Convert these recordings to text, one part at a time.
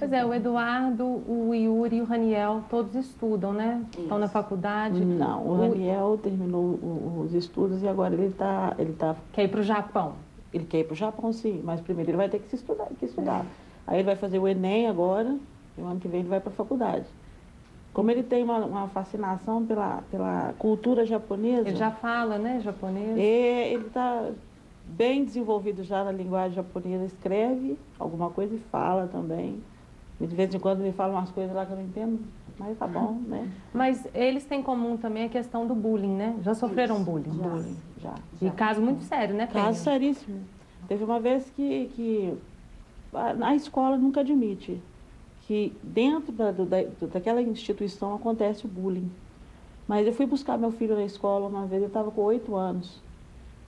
Pois é, o Eduardo, o Yuri e o Raniel, todos estudam, né? Estão na faculdade. Não, o Raniel terminou os estudos e agora ele tá... Quer ir para o Japão. Ele quer ir para o Japão, sim, mas primeiro ele vai ter que estudar. Aí ele vai fazer o Enem agora, e o ano que vem ele vai para a faculdade. Como ele tem uma fascinação pela cultura japonesa... Ele já fala, né, japonês? Ele está bem desenvolvido já na linguagem japonesa, escreve alguma coisa e fala também. E de vez em quando ele fala umas coisas lá que eu não entendo, mas tá bom, né? Mas eles têm em comum também a questão do bullying, né? Já sofreram bullying? Já. E caso muito sério, né, Penha? Caso seríssimo. Teve uma vez que a escola nunca admite que dentro daquela instituição acontece o bullying. Mas eu fui buscar meu filho na escola uma vez, ele estava com 8 anos.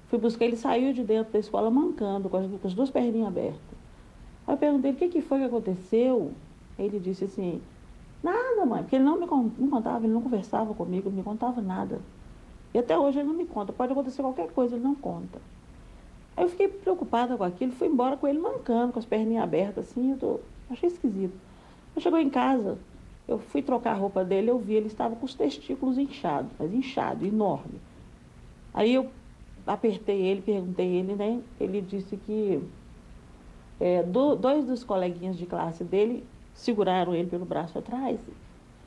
Fui buscar, ele saiu de dentro da escola mancando, com as duas perninhas abertas. Aí eu perguntei, o que foi que aconteceu? Ele disse assim, nada, mãe, porque ele não contava, ele não conversava comigo, não me contava nada. E até hoje ele não me conta, pode acontecer qualquer coisa, ele não conta. Aí eu fiquei preocupada com aquilo, fui embora com ele mancando, com as perninhas abertas, assim, achei esquisito. Aí chegou em casa, eu fui trocar a roupa dele, eu vi, ele estava com os testículos inchados, mas inchado, enorme. Aí eu apertei ele, perguntei ele, né? Ele disse que dois dos coleguinhas de classe dele seguraram ele pelo braço atrás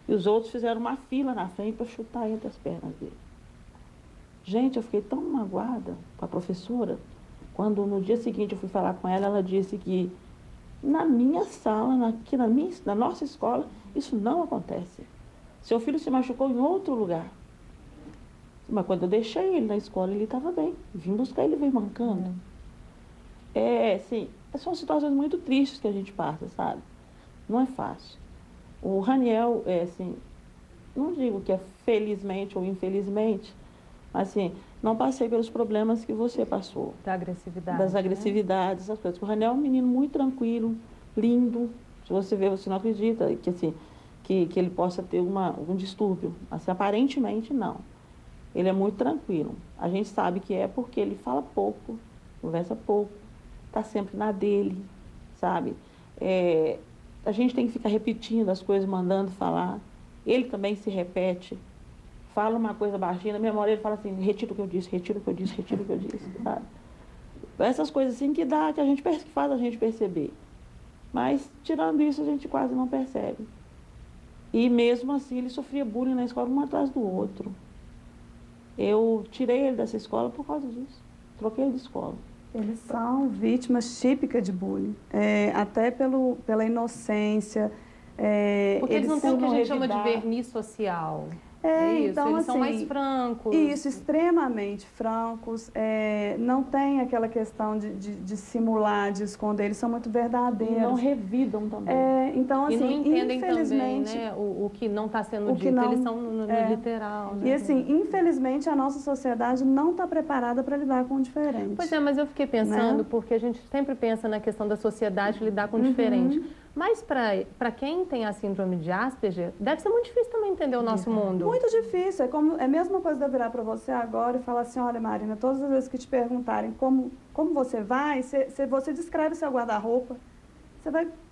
e os outros fizeram uma fila na frente para chutar entre as pernas dele. Gente, eu fiquei tão magoada com a professora, quando no dia seguinte eu fui falar com ela, ela disse que na minha sala, na nossa escola, isso não acontece. Seu filho se machucou em outro lugar. Mas quando eu deixei ele na escola, ele estava bem. Vim buscar ele, veio mancando. Assim, são situações muito tristes que a gente passa, sabe? Não é fácil. O Raniel, assim, não digo que é felizmente ou infelizmente, mas assim, não passei pelos problemas que você passou. Da agressividade. Das agressividades, essas coisas. O Raniel é um menino muito tranquilo, lindo. Se você vê, você não acredita que, assim, que ele possa ter algum distúrbio. Assim, aparentemente, não. Ele é muito tranquilo. A gente sabe que é porque ele fala pouco, conversa pouco, está sempre na dele, sabe? A gente tem que ficar repetindo as coisas, mandando falar. Ele também se repete. Fala uma coisa baixinha, na memória ele fala assim, retira o que eu disse, retira o que eu disse, retira o que eu disse, sabe? Essas coisas assim que faz a gente perceber. Mas, tirando isso, a gente quase não percebe. E mesmo assim, ele sofria bullying na escola, um atrás do outro. Eu tirei ele dessa escola por causa disso. Troquei ele de escola. Eles são vítimas típicas de bullying. Até pela inocência. Porque eles não têm o que a gente chama de verniz social. Isso, então, eles assim, são mais francos. Isso, extremamente francos. Não tem aquela questão de simular, de esconder. Eles são muito verdadeiros. E não revidam também. Então, assim, e não entendem infelizmente, também, né, o que não está sendo dito. Eles são no literal. Né? E assim, infelizmente, a nossa sociedade não está preparada para lidar com o diferente. Pois é, mas eu fiquei pensando, porque a gente sempre pensa na questão da sociedade lidar com o diferente. Mas para quem tem a síndrome de Asperger, deve ser muito difícil também entender o nosso mundo. Muito difícil. É a mesma coisa de eu virar para você agora e falar assim, olha, Marina, todas as vezes que te perguntarem como você vai, você descreve seu guarda-roupa,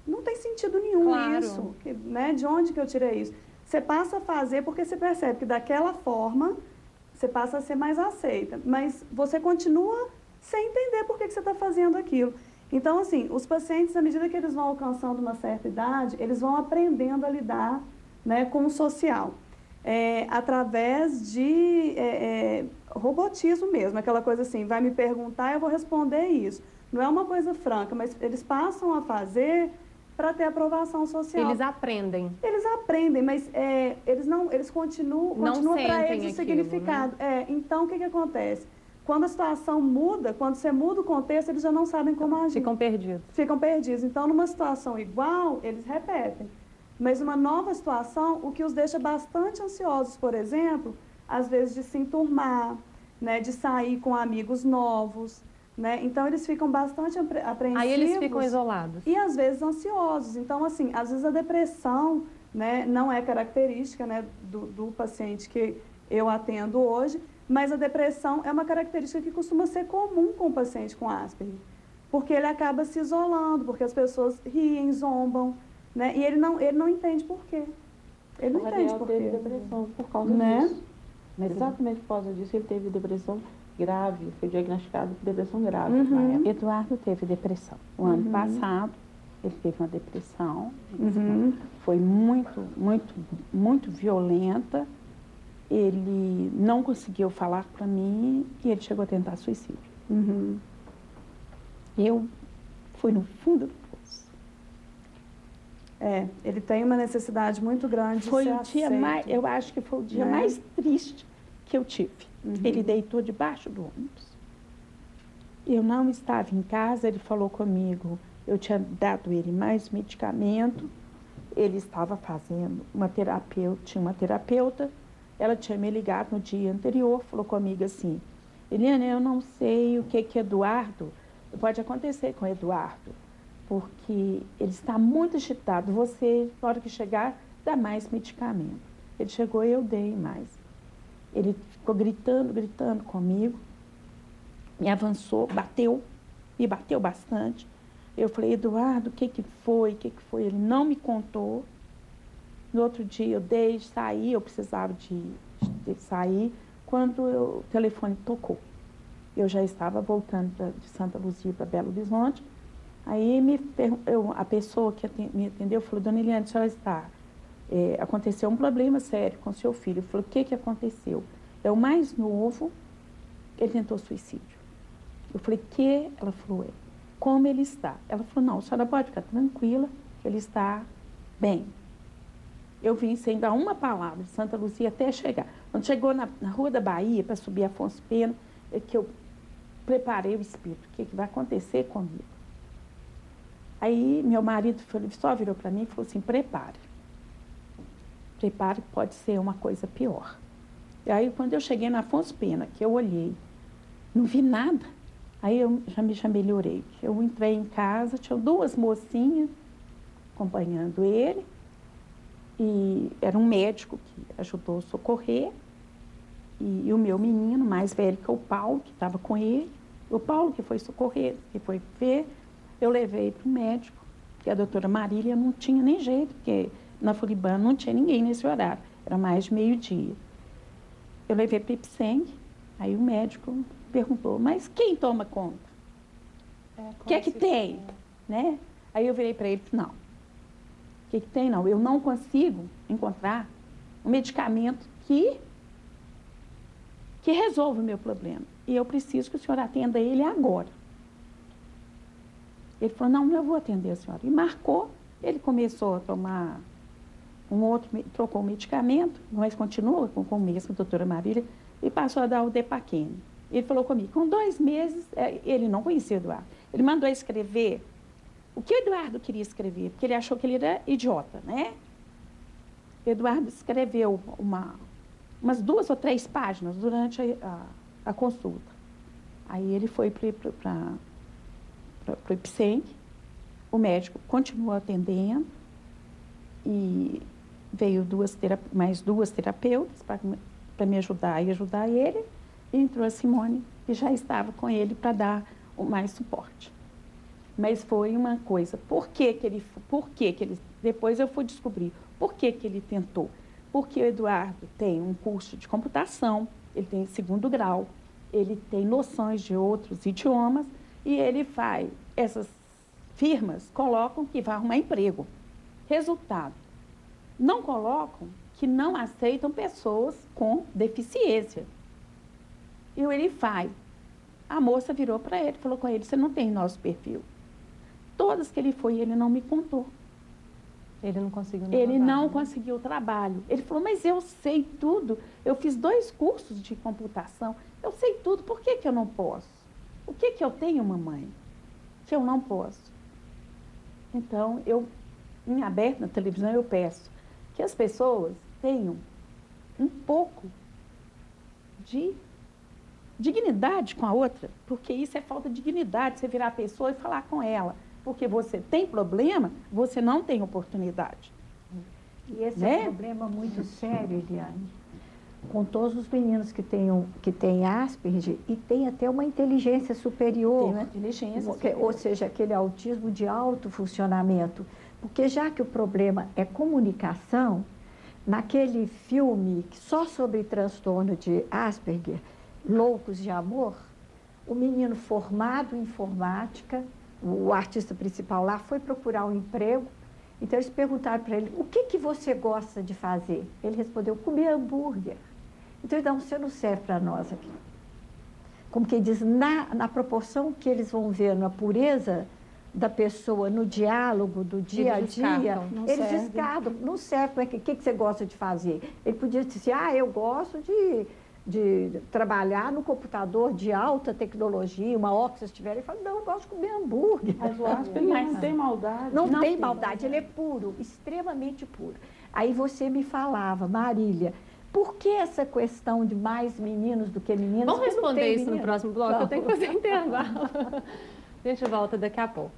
não tem sentido nenhum isso. Né? De onde que eu tirei isso? Você passa a fazer porque você percebe que daquela forma você passa a ser mais aceita. Mas você continua sem entender por que você está fazendo aquilo. Então, assim, os pacientes, à medida que eles vão alcançando uma certa idade, eles vão aprendendo a lidar, né, com o social. Através de robotismo mesmo, aquela coisa assim, vai me perguntar, eu vou responder isso. Não é uma coisa franca, mas eles passam a fazer para ter aprovação social. Eles aprendem. Eles aprendem, mas eles continuam para eles o significado. Né? Então, o que acontece? Quando a situação muda, quando você muda o contexto, eles já não sabem como agir. Ficam perdidos. Ficam perdidos. Então, numa situação igual, eles repetem. Mas uma nova situação, o que os deixa bastante ansiosos, por exemplo, às vezes de se enturmar, né, de sair com amigos novos, né? Então, eles ficam bastante apreensivos. Aí eles ficam isolados. E, às vezes, ansiosos. Então, assim, às vezes a depressão, né, não é característica, né, do paciente que eu atendo hoje, mas a depressão é uma característica que costuma ser comum com o paciente com Asperger, porque ele acaba se isolando, porque as pessoas riem, zombam, né? E ele não entende por quê. Ele não entende por quê. Ele teve depressão por causa disso. Mas exatamente por causa disso, ele teve depressão grave, foi diagnosticado com depressão grave na época. Eduardo teve depressão. O ano passado, ele teve uma depressão, foi muito violenta. Ele não conseguiu falar para mim e ele chegou a tentar suicídio. Eu fui no fundo do poço. Ele tem uma necessidade muito grande de foi ser o dia aceito, mais, eu acho que foi o dia mais triste que eu tive. Ele deitou debaixo do ônibus. Eu não estava em casa, ele falou comigo, eu tinha dado ele mais medicamento, ele estava fazendo tinha uma terapeuta, ela tinha me ligado no dia anterior, falou comigo assim, Eliane, eu não sei o que Eduardo, pode acontecer com Eduardo, porque ele está muito agitado, você, na hora que chegar, dá mais medicamento. Ele chegou e eu dei mais. Ele ficou gritando comigo, me avançou, me bateu bastante. Eu falei, Eduardo, o que foi? Ele não me contou. No outro dia eu saí, eu precisava de sair, quando o telefone tocou. Eu já estava voltando de Santa Luzia para Belo Horizonte. Aí a pessoa que me atendeu falou, dona Eliane, a senhora está... aconteceu um problema sério com seu filho. Eu falei, o que aconteceu? É o mais novo, ele tentou suicídio. Eu falei, que? Ela falou, como ele está? Ela falou, não, a senhora pode ficar tranquila, ele está bem. Eu vim sem dar uma palavra de Santa Luzia até chegar. Quando chegou na Rua da Bahia, para subir Afonso Pena, é que eu preparei o espírito, o que vai acontecer comigo? Aí meu marido só virou para mim e falou assim, prepare, pode ser uma coisa pior. E aí quando eu cheguei na Afonso Pena, que eu olhei, não vi nada, aí eu já melhorei. Eu entrei em casa, tinha duas mocinhas acompanhando ele, e era um médico que ajudou a socorrer, e o meu menino, mais velho que o Paulo, que estava com ele, o Paulo que foi socorrer, que foi ver, eu levei para o médico, que a doutora Marília não tinha nem jeito, porque na Floribana não tinha ninguém nesse horário, era mais de meio-dia. Eu levei para o Ipseng, aí o médico perguntou, mas quem toma conta? O que é que tem? Né? Aí eu virei para ele, não, o que tem? Não, eu não consigo encontrar um medicamento que resolva o meu problema. E eu preciso que o senhor atenda ele agora. Ele falou, não, eu vou atender a senhora. E marcou, ele começou a tomar trocou o medicamento, mas continua com o mesmo, a doutora Marília, e passou a dar o Depaquene. Ele falou comigo, com 2 meses, ele não conhecia o Eduardo, ele mandou escrever o que o Eduardo queria escrever, porque ele achou que ele era idiota, né? O Eduardo escreveu umas 2 ou 3 páginas durante a consulta. Aí ele foi para o Ipseng, o médico continuou atendendo e veio mais duas terapeutas para me ajudar e ajudar ele, e entrou a Simone, que já estava com ele para dar mais suporte. Mas foi uma coisa, por que ele, depois eu fui descobrir, por que ele tentou? Porque o Eduardo tem um curso de computação, ele tem 2º grau, ele tem noções de outros idiomas, e ele essas firmas colocam que vai arrumar emprego. Resultado, não colocam que não aceitam pessoas com deficiência. E ele a moça virou para ele, falou com ele, você não tem nosso perfil. Todas que ele foi, ele não me contou. Ele não conseguiu conseguiu o trabalho. Ele falou, mas eu sei tudo, eu fiz 2 cursos de computação, eu sei tudo, por que eu não posso? O que eu tenho, mamãe, que eu não posso? Então, em aberto na televisão, eu peço que as pessoas tenham um pouco de dignidade com a outra, porque isso é falta de dignidade, você virar a pessoa e falar com ela. Porque você tem problema, você não tem oportunidade. E esse é um problema muito sério, Eliane, com todos os meninos que têm Asperger e tem até uma inteligência superior. Tem uma inteligência superior. Ou seja, aquele autismo de alto funcionamento. Porque já que o problema é comunicação, naquele filme só sobre transtorno de Asperger, Loucos de Amor, o menino formado em informática, o artista principal lá, foi procurar um emprego. Então eles perguntaram para ele, o que você gosta de fazer? Ele respondeu, comer hambúrguer. Então ele disse, você não serve para nós aqui. Como quem diz, na proporção que eles vão ver na pureza da pessoa, no diálogo do dia a dia, eles descartam, não serve. O que você gosta de fazer? Ele podia dizer, eu gosto de trabalhar no computador de alta tecnologia, uma hora que vocês tiverem. Ele fala, não, eu gosto de comer hambúrguer. Mas o Asperger não tem maldade. Não tem maldade, ele é puro, extremamente puro. Aí você me falava, Marília, por que essa questão de mais meninos do que meninas? Vamos responder isso no próximo bloco, eu tenho que fazer intervalo. A gente volta daqui a pouco.